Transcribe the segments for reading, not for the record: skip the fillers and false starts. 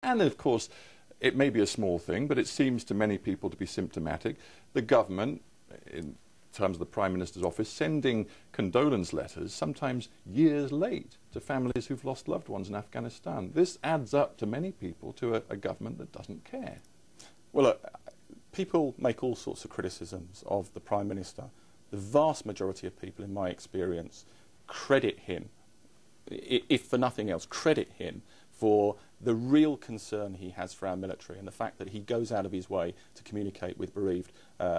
And of course, it may be a small thing, but it seems to many people to be symptomatic. The government, in terms of the Prime Minister's office, sending condolence letters, sometimes years late, to families who've lost loved ones in Afghanistan. This adds up to many people to a government that doesn't care. Well, look, people make all sorts of criticisms of the Prime Minister. The vast majority of people, in my experience, credit him, if for nothing else, credit him for the real concern he has for our military and the fact that he goes out of his way to communicate with bereaved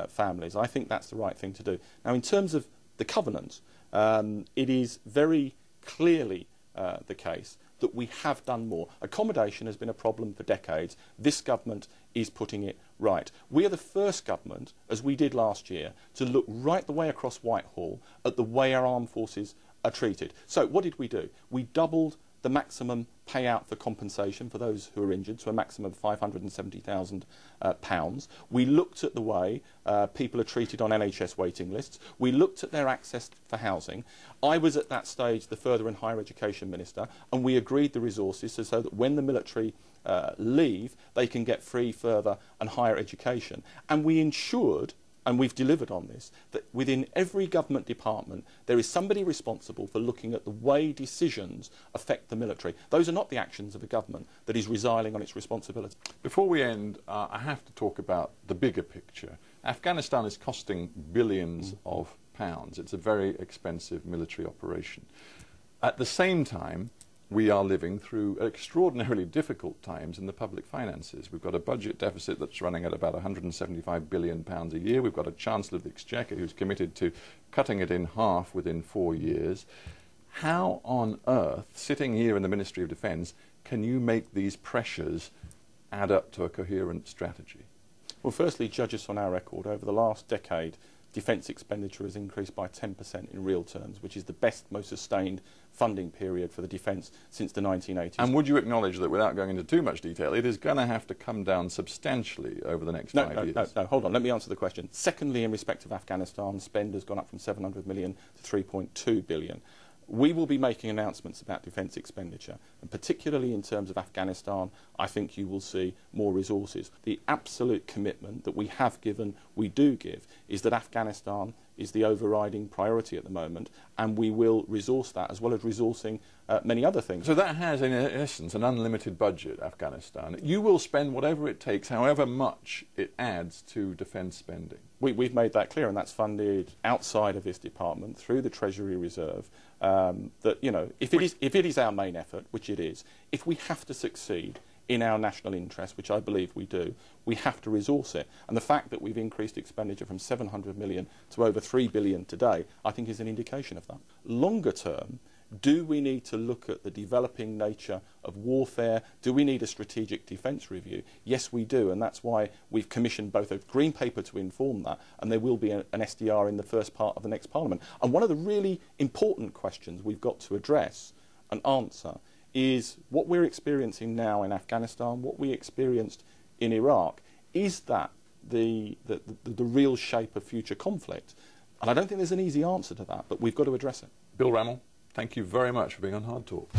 families. I think that's the right thing to do. Now, in terms of the covenant, it is very clearly the case that we have done more. Accommodation has been a problem for decades. This government is putting it right. We are the first government, as we did last year, to look right the way across Whitehall at the way our armed forces are treated. So what did we do? We doubled the maximum payout for compensation for those who are injured to a maximum of £570,000. We looked at the way people are treated on NHS waiting lists. We looked at their access for housing. I was at that stage the Further and Higher Education Minister, and we agreed the resources so that when the military leave, they can get free further and higher education. And we ensured, and we've delivered on this, that within every government department there is somebody responsible for looking at the way decisions affect the military. Those are not the actions of a government that is resiling on its responsibility. Before we end, I have to talk about the bigger picture. Afghanistan is costing billions of pounds. It's a very expensive military operation. At the same time, we are living through extraordinarily difficult times in the public finances. We've got a budget deficit that's running at about £175 billion a year. We've got a Chancellor of the Exchequer who's committed to cutting it in half within 4 years. How on earth, sitting here in the Ministry of Defence, can you make these pressures add up to a coherent strategy? Well, firstly, judge us on our record. Over the last decade, defence expenditure has increased by 10% in real terms, which is the best, most sustained funding period for the defence since the 1980s. And would you acknowledge that, without going into too much detail, it is going to have to come down substantially over the next 5 years? No, hold on, let me answer the question. Secondly, in respect of Afghanistan, spend has gone up from 700 million to 3.2 billion. We will be making announcements about defence expenditure, and particularly in terms of Afghanistan, I think you will see more resources. The absolute commitment that we have given, we do give, is that Afghanistan is the overriding priority at the moment, and we will resource that as well as resourcing many other things. So that has, in essence, an unlimited budget, Afghanistan. You will spend whatever it takes, however much it adds to defence spending. We've made that clear, and that's funded outside of this department through the Treasury Reserve. That, you know, if it is our main effort, which it is, if we have to succeed in our national interest, which I believe we do, we have to resource it. And the fact that we've increased expenditure from 700 million to over 3 billion today, I think is an indication of that. Longer term, do we need to look at the developing nature of warfare? Do we need a strategic defence review? Yes, we do, and that's why we've commissioned both a green paper to inform that, and there will be an SDR in the first part of the next Parliament. And one of the really important questions we've got to address and answer is what we're experiencing now in Afghanistan, what we experienced in Iraq. Is that the real shape of future conflict? And I don't think there's an easy answer to that, but we've got to address it. Bill Rammell, thank you very much for being on Hard Talk.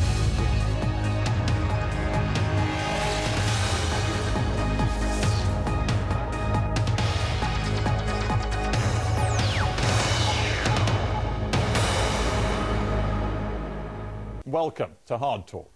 Welcome to Hard Talk.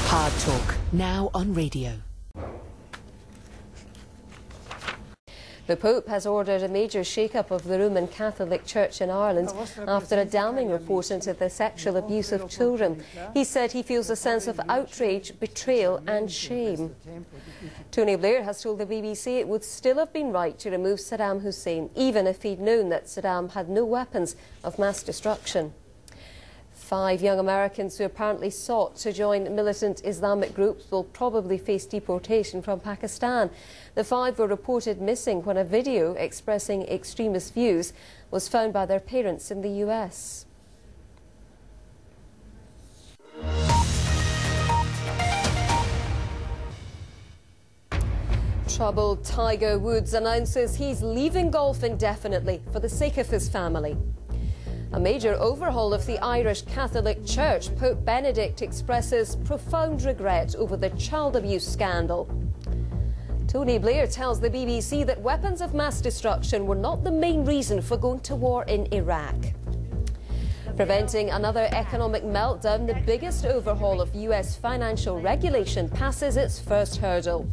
Hard Talk, now on radio. The Pope has ordered a major shake-up of the Roman Catholic Church in Ireland after a damning report into the sexual abuse of children. He said he feels a sense of outrage, betrayal and shame. Tony Blair has told the BBC it would still have been right to remove Saddam Hussein, even if he'd known that Saddam had no weapons of mass destruction. 5 young Americans who apparently sought to join militant Islamic groups will probably face deportation from Pakistan. The 5 were reported missing when a video expressing extremist views was found by their parents in the US. Troubled Tiger Woods announces he's leaving golf indefinitely for the sake of his family. A major overhaul of the Irish Catholic Church. Pope Benedict expresses profound regret over the child abuse scandal. Tony Blair tells the BBC that weapons of mass destruction were not the main reason for going to war in Iraq. Preventing another economic meltdown, the biggest overhaul of US financial regulation passes its first hurdle.